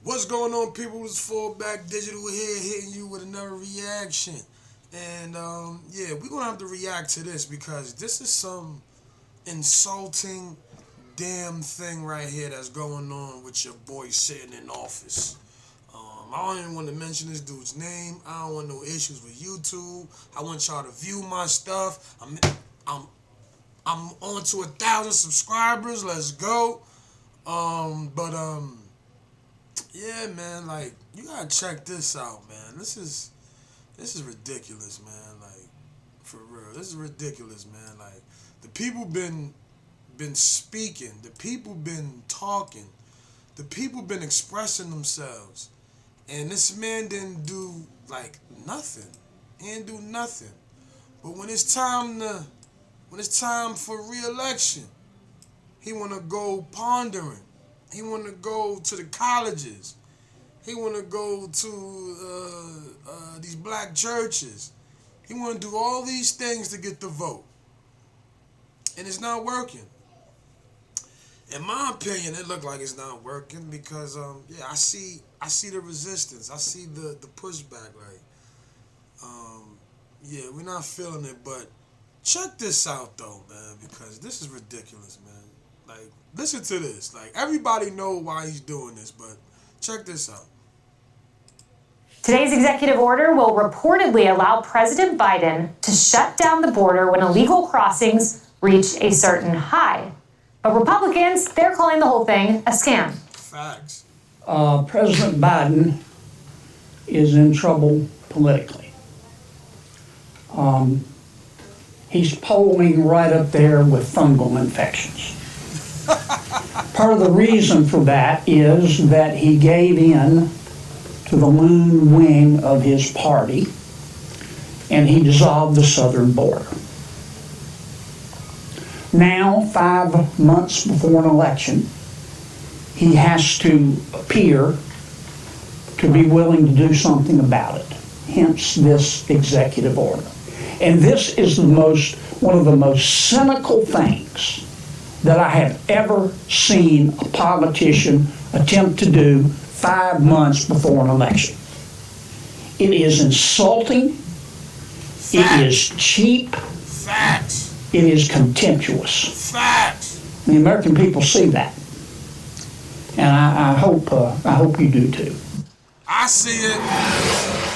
What's going on, people? It's Fallback Digital here, hitting you with another reaction. And yeah, we're gonna have to react to this because this is some insulting damn thing right here that's going on with your boy sitting in office. I don't even want to mention this dude's name. I don't want no issues with YouTube. I want y'all to view my stuff. I'm I'm on to 1,000 subscribers. Let's go. But yeah, man, like you gotta check this out, man. This is ridiculous, man. Like for real, this is ridiculous, man. Like the people been speaking, the people been talking, the people been expressing themselves, and this man didn't do like nothing. He didn't do nothing. But when it's time for re-election, he wanna go pondering. He wanna go to the colleges. He want to go to these black churches. He want to do all these things to get the vote, and it's not working. In my opinion, it looked like it's not working because yeah, I see the resistance. I see the pushback. Like yeah, we're not feeling it, but check this out though, man, because this is ridiculous, man. Like listen to this. Like everybody know why he's doing this, but check this out. Today's executive order will reportedly allow President Biden to shut down the border when illegal crossings reach a certain high. But Republicans, they're calling the whole thing a scam. Facts. President Biden is in trouble politically. He's polling right up there with fungal infections. Part of the reason for that is that he gave in to the lone wing of his party, and he dissolved the southern border. Now, 5 months before an election, he has to appear to be willing to do something about it, hence this executive order. And this is one of the most cynical things that I have ever seen a politician attempt to do 5 months before an election. It is insulting. Facts. It is cheap. Facts. It is contemptuous. Facts. The American people see that, and I hope you do too. I see it.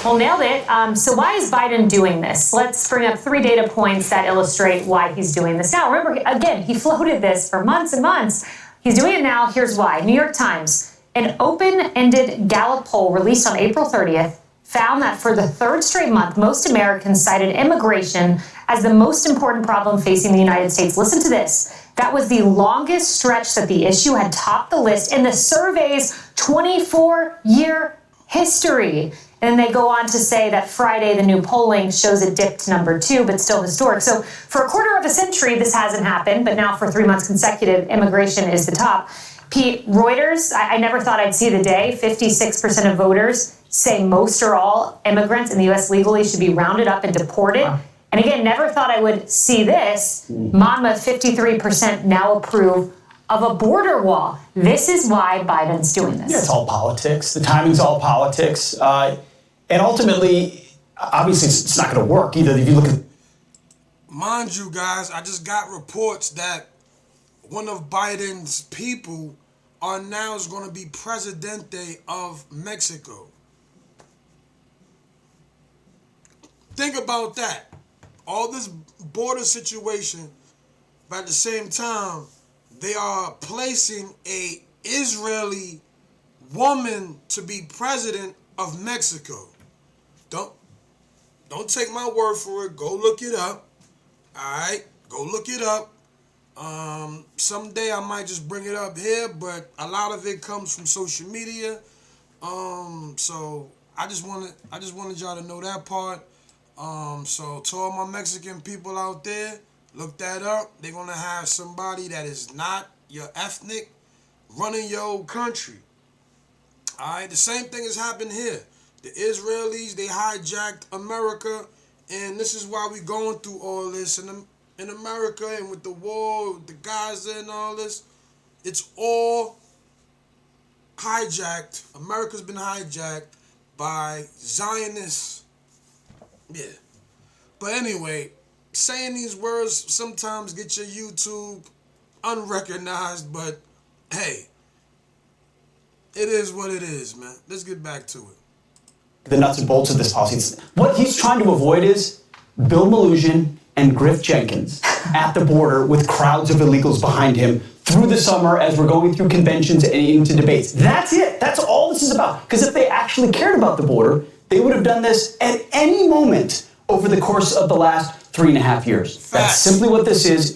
Well, nailed it. So why is Biden doing this? Let's bring up 3 data points that illustrate why he's doing this. Now, remember, again, he floated this for months and months. He's doing it now. Here's why. New York Times. An open-ended Gallup poll released on April 30th found that for the 3rd straight month, most Americans cited immigration as the most important problem facing the United States. Listen to this. That was the longest stretch that the issue had topped the list in the survey's 24-year history. And then they go on to say that Friday, the new polling shows it dipped to number 2, but still historic. So for a quarter of a century, this hasn't happened, but now for 3 months consecutive, immigration is the top. Pete, Reuters, I never thought I'd see the day. 56% of voters say most or all immigrants in the U.S. legally should be rounded up and deported. Wow. And again, never thought I would see this. Monmouth, 53% now approve of a border wall. This is why Biden's doing this. Yeah, it's all politics. The timing's all politics. And ultimately, obviously, it's not going to work either. If you look at... Mind you, guys, I just got reports that one of Biden's people are now going to be Presidente of Mexico. Think about that. All this border situation, but at the same time, they are placing a Israeli woman to be president of Mexico. Don't take my word for it. Go look it up. All right, go look it up. Someday I might just bring it up here, but a lot of it comes from social media. So I just wanted y'all to know that part. So to all my Mexican people out there, look that up. They're gonna have somebody that is not your ethnic running your country. All right, the same thing has happened here. The Israelis, they hijacked America, and this is why we going through all this in America and with the war, the Gaza and all this. It's all hijacked. America's been hijacked by Zionists. Yeah. But anyway, saying these words sometimes get your YouTube unrecognized, but hey, it is what it is, man. Let's get back to it. The nuts and bolts of this policy. What he's trying to avoid is Bill Melugin and Griff Jenkins at the border with crowds of illegals behind him through the summer as we're going through conventions and into debates. That's it. That's all this is about. Because if they actually cared about the border, they would have done this at any moment over the course of the last 3.5 years. Facts. That's simply what this is.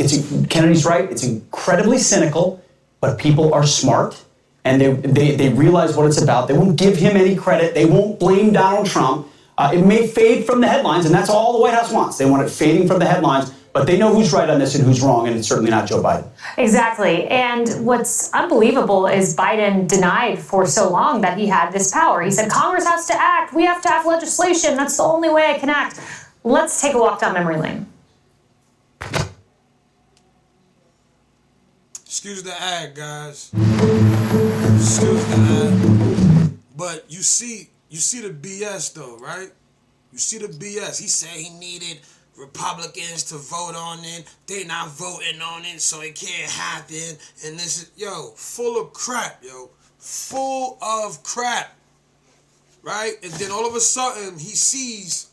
Kennedy's right. It's incredibly cynical, but people are smart and they realize what it's about. They won't give him any credit. They won't blame Donald Trump. It may fade from the headlines, and that's all the White House wants. They want it fading from the headlines, but they know who's right on this and who's wrong, and it's certainly not Joe Biden. Exactly. And what's unbelievable is Biden denied for so long that he had this power. He said, Congress has to act. We have to have legislation. That's the only way I can act. Let's take a walk down memory lane. Excuse the ad, guys. Excuse the ad. But you see the BS though, right? You see the BS. He said he needed Republicans to vote on it. They not voting on it, so it can't happen. And this is, full of crap, Full of crap. Right? And then all of a sudden he sees,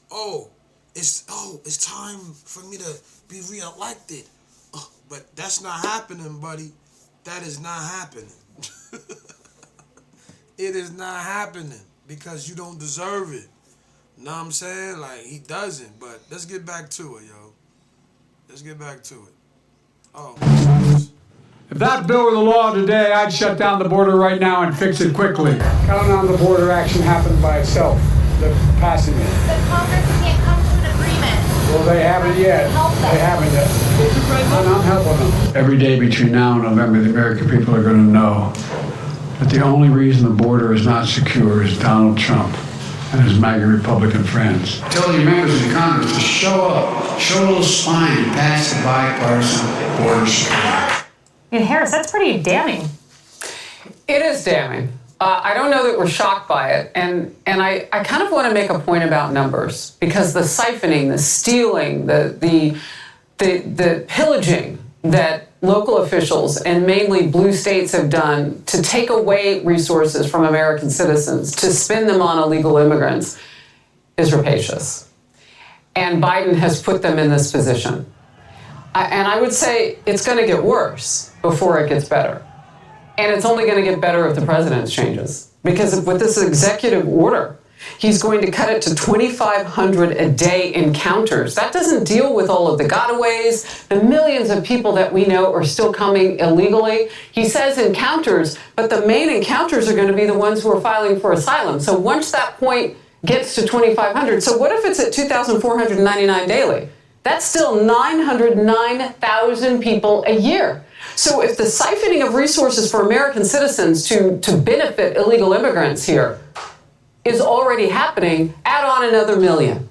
it's time for me to be reelected. But that's not happening, buddy. That is not happening. It is not happening because you don't deserve it. Know what I'm saying? Like, he doesn't. But let's get back to it, yo. Let's get back to it. Oh, If that bill were the law today, I'd shut down the border right now and fix it quickly. Counting on the border action happened by itself, the passing it. But Congress can't come to an agreement. Well, they haven't yet. They haven't yet. And I'm helping them. Every day between now and November, the American people are going to know that the only reason the border is not secure is Donald Trump and his MAGA Republican friends. Tell your members of Congress to show up, show a little spine, and pass the bipartisan border security. And Harris, that's pretty damning. It is damning. I don't know that we're shocked by it. And I kind of want to make a point about numbers because the siphoning, the stealing, the pillaging that local officials and mainly blue states have done to take away resources from American citizens, to spend them on illegal immigrants, is rapacious. And Biden has put them in this position. And I would say it's going to get worse before it gets better. And it's only going to get better if the president changes. Because with this executive order, he's going to cut it to 2,500 a day encounters. That doesn't deal with all of the gotaways, the millions of people that we know are still coming illegally. He says encounters, but the main encounters are going to be the ones who are filing for asylum. So once that point gets to 2,500, so what if it's at 2,499 daily? That's still 909,000 people a year. So if the siphoning of resources for American citizens to benefit illegal immigrants here is already happening, add on another million.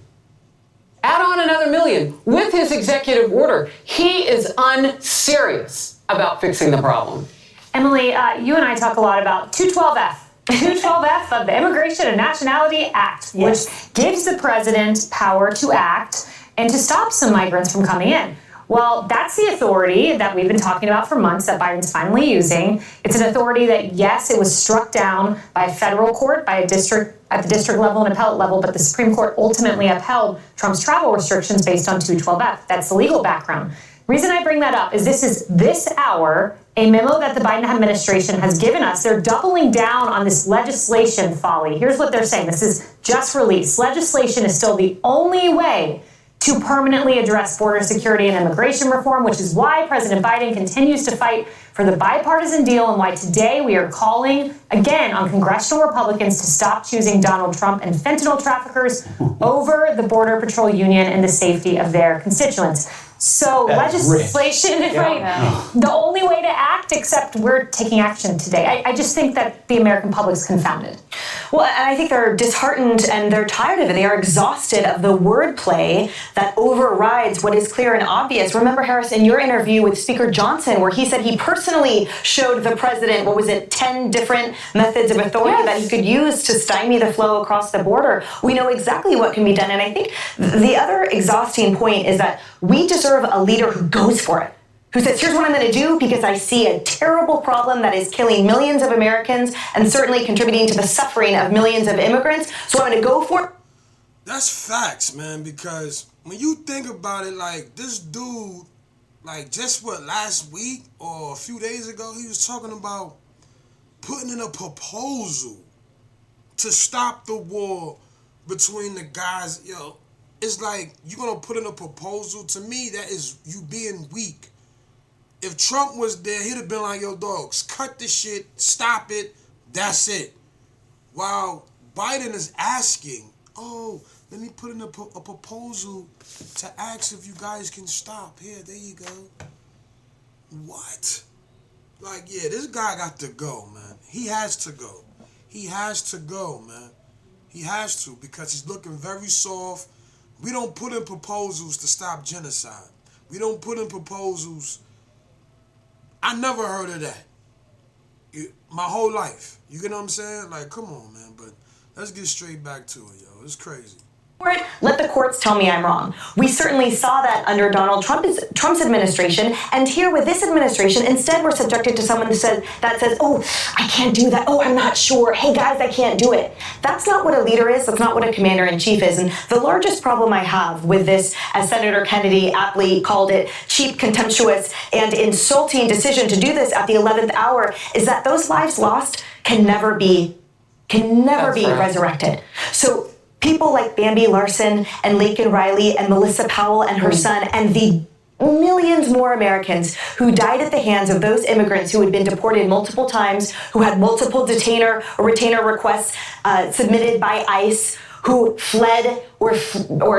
Add on another million with his executive order. He is unserious about fixing the problem. Emily, you and I talk a lot about 212F. 212F of the Immigration and Nationality Act, which gives the president power to act and to stop some migrants from coming in. Well, that's the authority that we've been talking about for months that Biden's finally using. It's an authority that, yes, it was struck down by a federal court, by a district, at the district level and appellate level, but the Supreme Court ultimately upheld Trump's travel restrictions based on 212F. That's the legal background. The reason I bring that up is this hour, a memo that the Biden administration has given us. They're doubling down on this legislation folly. Here's what they're saying. This is just released. Legislation is still the only way to permanently address border security and immigration reform, which is why President Biden continues to fight for the bipartisan deal and why today we are calling again on congressional Republicans to stop choosing Donald Trump and fentanyl traffickers over the Border Patrol Union and the safety of their constituents. So legislation, right? The only way to act, except we're taking action today. I just think that the American public's confounded. Well, and I think they're disheartened and they're tired of it. They are exhausted of the wordplay that overrides what is clear and obvious. Remember, Harris, in your interview with Speaker Johnson, where he said he personally showed the president, 10 different methods of authority that he could use to stymie the flow across the border. We know exactly what can be done. And I think the other exhausting point is that we deserve a leader who goes for it, who says, here's what I'm going to do because I see a terrible problem that is killing millions of Americans and certainly contributing to the suffering of millions of immigrants. So I'm going to go for it. That's facts, man, because when you think about it, like, this dude, like, just last week or a few days ago, he was talking about putting in a proposal to stop the war between the guys. Yo, it's like, you're going to put in a proposal? To me, that is you being weak. If Trump was there, he'd have been like, yo, dogs, cut this shit, stop it, that's it. While Biden is asking, oh, let me put in a proposal to ask if you guys can stop. Here, there you go. What? Like, yeah, this guy got to go, man. He has to go. He has to go, man. He has to, because he's looking very soft. We don't put in proposals to stop genocide. We don't put in proposals. I never heard of that. My whole life. You get what I'm saying? Like, come on, man. But let's get straight back to it, yo. It's crazy. Let the courts tell me I'm wrong. We certainly saw that under Donald Trump's administration, and here with this administration, instead we're subjected to someone that says, oh, I can't do that. Oh, I'm not sure. Hey, guys, I can't do it. That's not what a leader is. That's not what a commander-in-chief is. And the largest problem I have with this, as Senator Kennedy aptly called it, cheap, contemptuous, and insulting decision to do this at the 11th hour, is that those lives lost can never be resurrected. So people like Bambi Larson and Laken Riley and Melissa Powell and her son and the millions more Americans who died at the hands of those immigrants who had been deported multiple times, who had multiple detainer or retainer requests submitted by ICE, who fled or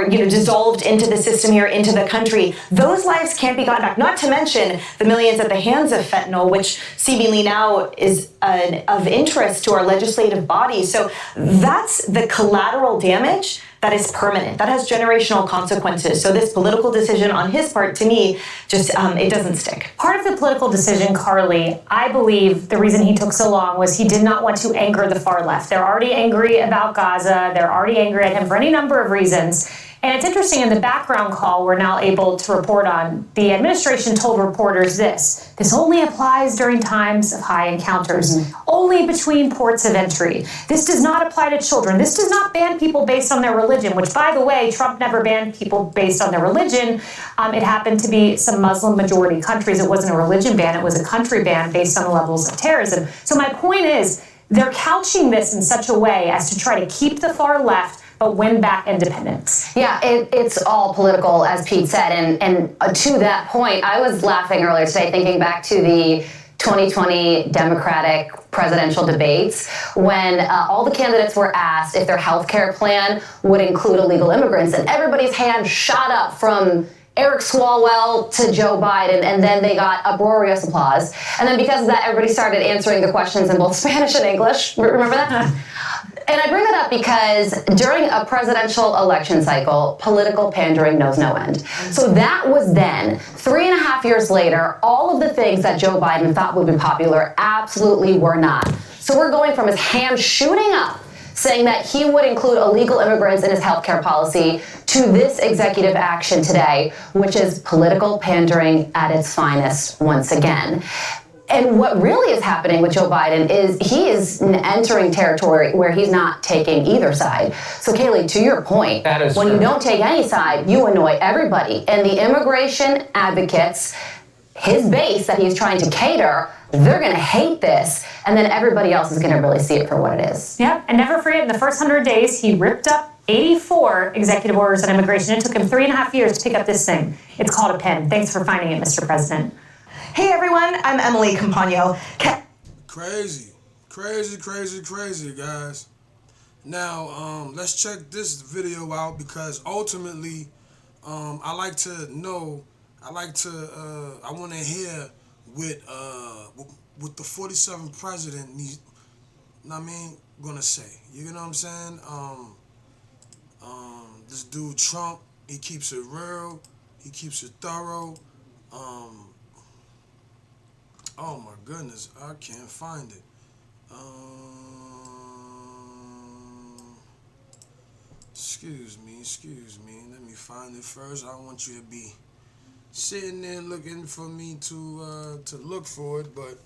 dissolved into the system here, into the country. Those lives can't be gotten back. Not to mention the millions at the hands of fentanyl, which seemingly now is of interest to our legislative body. So that's the collateral damage that is permanent, that has generational consequences. So this political decision on his part, to me, just it doesn't stick. Part of the political decision, Carly, I believe the reason he took so long was he did not want to anger the far left. They're already angry about Gaza. They're already angry at him for any number of reasons. And it's interesting, in the background call we're now able to report on, the administration told reporters this only applies during times of high encounters, only between ports of entry. This does not apply to children. This does not ban people based on their religion, which, by the way, Trump never banned people based on their religion. It happened to be some Muslim majority countries. It wasn't a religion ban, it was a country ban based on the levels of terrorism. So my point is, they're couching this in such a way as to try to keep the far left but win back independence. Yeah, it's all political, as Pete said. And to that point, I was laughing earlier today thinking back to the 2020 Democratic presidential debates when all the candidates were asked if their health care plan would include illegal immigrants. And everybody's hand shot up from Eric Swalwell to Joe Biden, and then they got uproarious applause. And then because of that, everybody started answering the questions in both Spanish and English. Remember that? And I bring that up because during a presidential election cycle, political pandering knows no end. So that was then. 3.5 years later, all of the things that Joe Biden thought would be popular absolutely were not. So we're going from his hand shooting up, saying that he would include illegal immigrants in his healthcare policy, to this executive action today, which is political pandering at its finest once again. And what really is happening with Joe Biden is he is entering territory where he's not taking either side. So Kayleigh, to your point, when you don't take any side, you annoy everybody. And the immigration advocates, his base that he's trying to cater, they're going to hate this. And then everybody else is going to really see it for what it is. Yeah, and never forget, in the first 100 days, he ripped up 84 executive orders on immigration. It took him 3.5 years to pick up this thing. It's called a pen. Thanks for finding it, Mr. President. Hey everyone, I'm Emily Campagno. Crazy, guys. Now, let's check this video out, because ultimately, I want to hear with the 47th president, gonna say? You know what I'm saying? This dude Trump, he keeps it real, he keeps it thorough. Oh my goodness, I can't find it. Excuse me. Let me find it first. I don't want you to be sitting there looking for me to look for it, but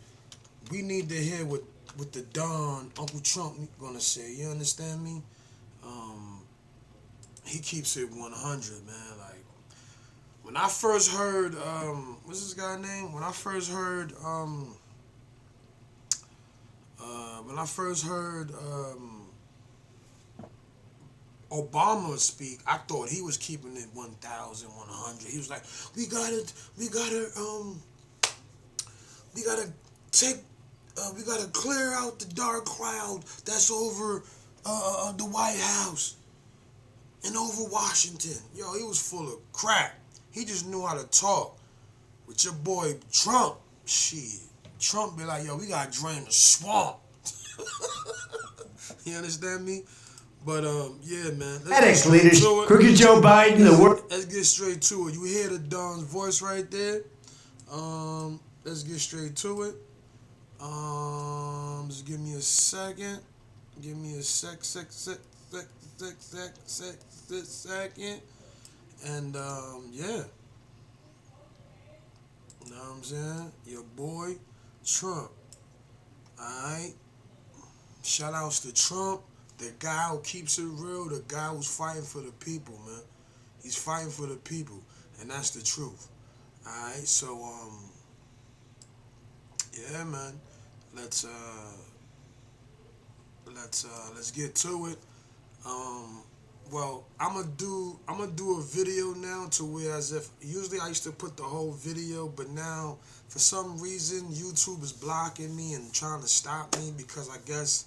we need to hear what the Don, Uncle Trump, gonna say. You understand me? He keeps it 100, man. Like when I first heard, what's this guy's name? When I first heard Obama speak, I thought he was keeping it 1,100. He was like, we gotta clear out the dark cloud that's over the White House and over Washington. Yo, he was full of crap. He just knew how to talk. With your boy Trump, shit. Trump be like, yo, we gotta drain the swamp. You understand me? But yeah, man. Let's Crooked Joe Biden, the world. Let's get straight to it. You hear the Don's voice right there. Let's get straight to it. Just give me a second. Give me a second. And yeah. You know what I'm saying? Your boy Trump. Alright. Shout outs to Trump. The guy who keeps it real, the guy who's fighting for the people, man. He's fighting for the people, and that's the truth. Alright, so yeah, man. Let's get to it. Well, I'm gonna do a video now to where, as if usually I used to put the whole video, but now for some reason YouTube is blocking me and trying to stop me because I guess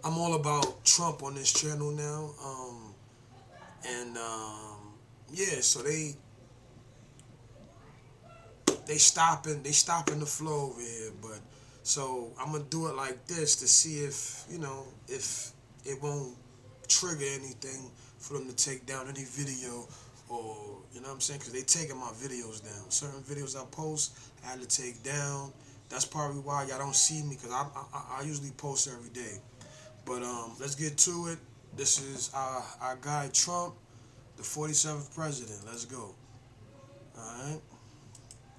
I'm all about Trump on this channel now. Yeah, so they stopping the flow over here, but so I'm gonna do it like this to see if, you know, if it won't trigger anything for them to take down any video, or, you know what I'm saying, because they taking my videos down. Certain videos I post, I had to take down. That's probably why y'all don't see me, because I usually post every day. But let's get to it. This is our guy Trump, the 47th president. Let's go. All right.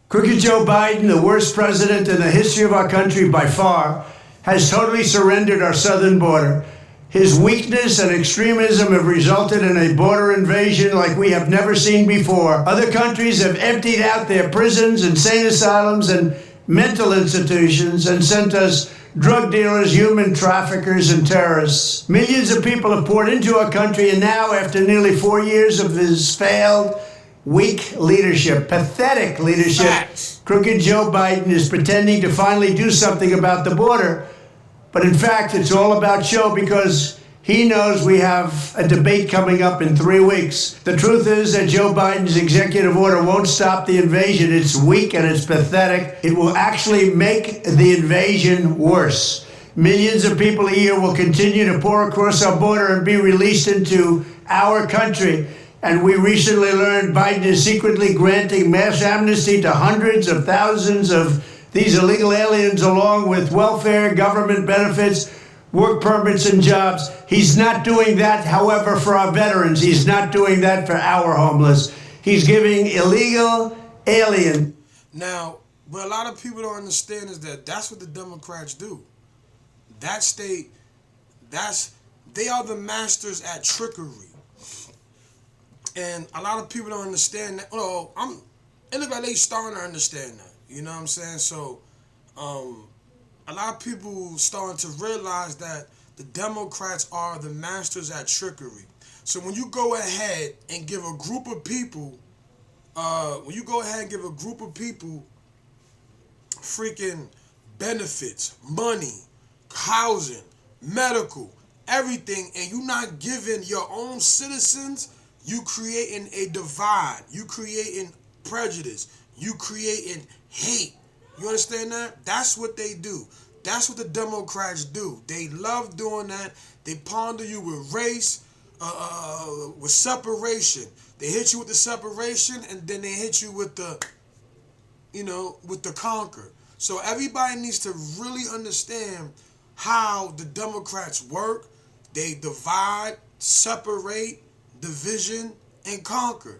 Crooked Joe Biden, the worst president in the history of our country by far, has totally surrendered our southern border. His weakness and extremism have resulted in a border invasion like we have never seen before. Other countries have emptied out their prisons, insane asylums, and mental institutions and sent us drug dealers, human traffickers, and terrorists. Millions of people have poured into our country, and now, after nearly 4 years of his failed, weak leadership, pathetic leadership, Crooked Joe Biden is pretending to finally do something about the border. But in fact, it's all about show, because he knows we have a debate coming up in 3 weeks. The truth is that Joe Biden's executive order won't stop the invasion. It's weak and it's pathetic. It will actually make the invasion worse. Millions of people a year will continue to pour across our border and be released into our country. And we recently learned Biden is secretly granting mass amnesty to hundreds of thousands of these illegal aliens, along with welfare, government benefits, work permits, and jobs. He's not doing that, however, for our veterans. He's not doing that for our homeless. He's giving illegal alien. Now, what a lot of people don't understand is that that's what the Democrats do. That state, they are the masters at trickery. And a lot of people don't understand that. Oh, it looks like they starting to understand that. You know what I'm saying? So, a lot of people starting to realize that the Democrats are the masters at trickery. So when you go ahead and give a group of people, freaking benefits, money, housing, medical, everything, and you're not giving your own citizens, you creating a divide, you creating prejudice, you creating hate. You understand that? That's what they do. That's what the Democrats do. They love doing that. They ponder you with race, with separation. They hit you with the separation, and then they hit you with the, with the conquer. So everybody needs to really understand how the Democrats work. They divide, separate, division, and conquer.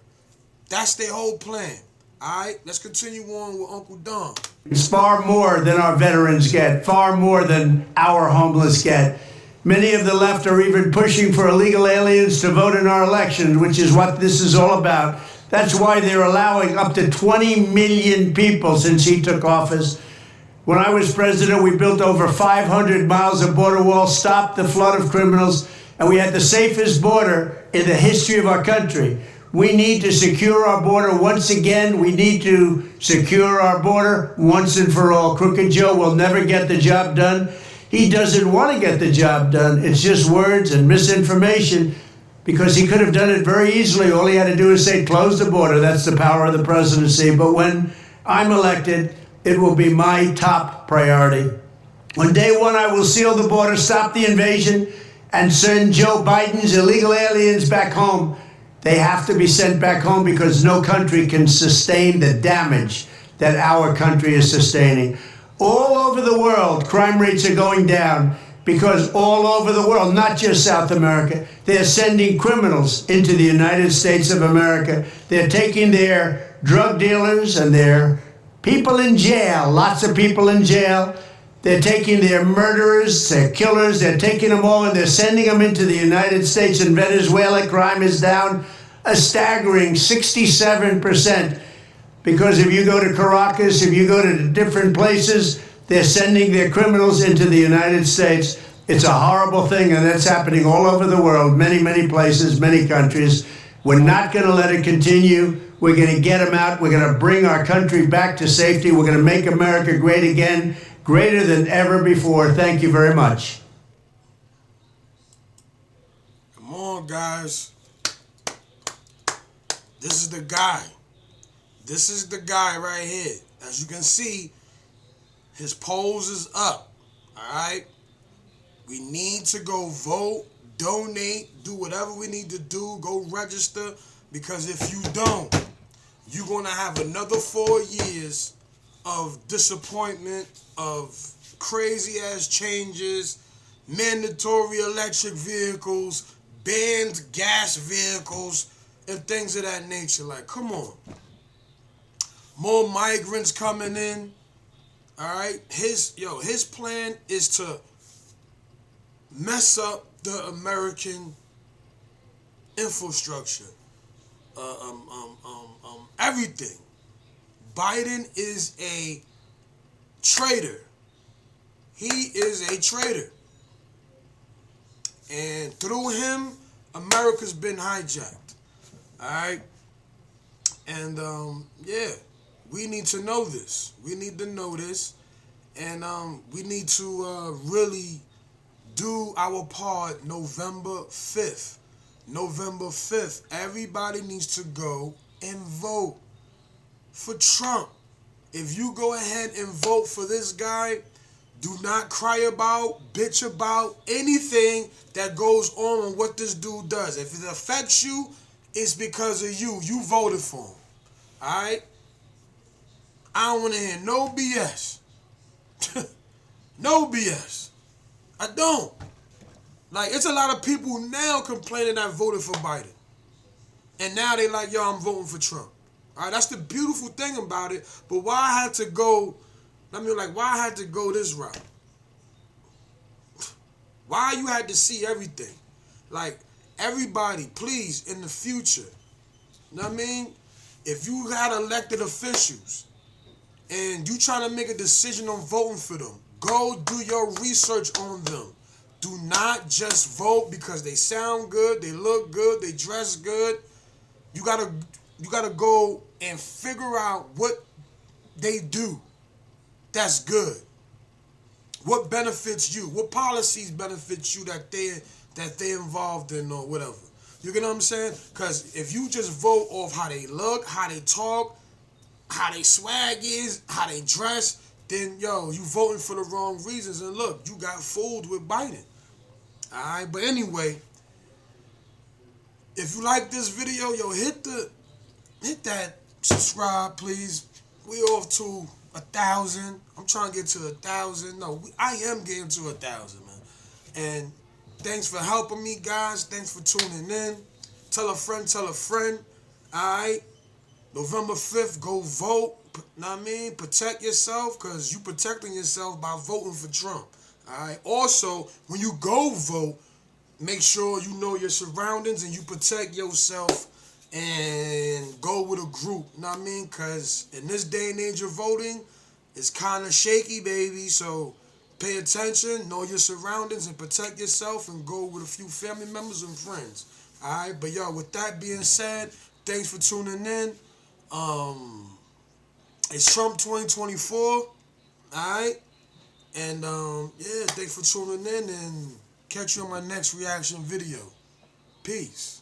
That's their whole plan. All right, let's continue on with Uncle Don. It's far more than our veterans get, far more than our homeless get. Many of the left are even pushing for illegal aliens to vote in our elections, which is what this is all about. That's why they're allowing up to 20 million people since he took office. When I was president, we built over 500 miles of border wall, stopped the flood of criminals, and we had the safest border in the history of our country. We need to secure our border once again. We need to secure our border once and for all. Crooked Joe will never get the job done. He doesn't want to get the job done. It's just words and misinformation, because he could have done it very easily. All he had to do is say, close the border. That's the power of the presidency. But when I'm elected, it will be my top priority. On day one, I will seal the border, stop the invasion, and send Joe Biden's illegal aliens back home. They have to be sent back home because no country can sustain the damage that our country is sustaining. All over the world, crime rates are going down because all over the world, not just South America, they're sending criminals into the United States of America. They're taking their drug dealers and their people in jail, lots of people in jail. They're taking their murderers, their killers, they're taking them all and they're sending them into the United States. In Venezuela, crime is down a staggering 67%. Because if you go to Caracas, if you go to different places, they're sending their criminals into the United States. It's a horrible thing, and that's happening all over the world, many, many places, many countries. We're not going to let it continue. We're going to get them out. We're going to bring our country back to safety. We're going to make America great again, greater than ever before. Thank you very much. Come on, guys. This is the guy. This is the guy right here. As you can see, his polls is up. All right? We need to go vote, donate, do whatever we need to do, go register, because if you don't, you're going to have another 4 years of disappointment, of crazy-ass changes, mandatory electric vehicles, banned gas vehicles, and things of that nature. Like, come on. More migrants coming in. All right? His plan is to mess up the American infrastructure. Everything. Biden is a traitor. He is a traitor. And through him, America's been hijacked. All right? And, yeah, we need to know this. We need to know this. And we need to really do our part November 5th. November 5th. Everybody needs to go and vote for Trump. If you go ahead and vote for this guy, do not cry about, bitch about anything that goes on and what this dude does. If it affects you, it's because of you. You voted for him. All right? I don't want to hear no BS. No BS. I don't. Like, it's a lot of people now complaining I voted for Biden. And now they like, yo, I'm voting for Trump. All right, that's the beautiful thing about it. But why I had to go, why I had to go this route? Why you had to see everything? Like, everybody, please, in the future, you know what I mean? If you had elected officials and you trying to make a decision on voting for them, go do your research on them. Do not just vote because they sound good, they look good, they dress good. You gotta go and figure out what they do that's good. What benefits you? What policies benefit you that they involved in or whatever. You get what I'm saying? Because if you just vote off how they look, how they talk, how they swag is, how they dress, then yo, you voting for the wrong reasons. And look, you got fooled with Biden. All right, but anyway, if you like this video, yo, hit that subscribe, please. We off to 1,000. I'm trying to get to 1,000. No, I am getting to 1,000, man. And thanks for helping me, guys. Thanks for tuning in. Tell a friend, tell a friend. All right. November 5th, go vote. Know what I mean? Protect yourself, because you protecting yourself by voting for Trump. All right. Also, when you go vote, make sure you know your surroundings and you protect yourself and go with a group. Know what I mean? Because in this day and age of voting, it's kind of shaky, baby. So pay attention, know your surroundings, and protect yourself, and go with a few family members and friends. All right. But yo, with that being said, thanks for tuning in. It's Trump 2024. All right. And yeah, thanks for tuning in, and catch you on my next reaction video. Peace.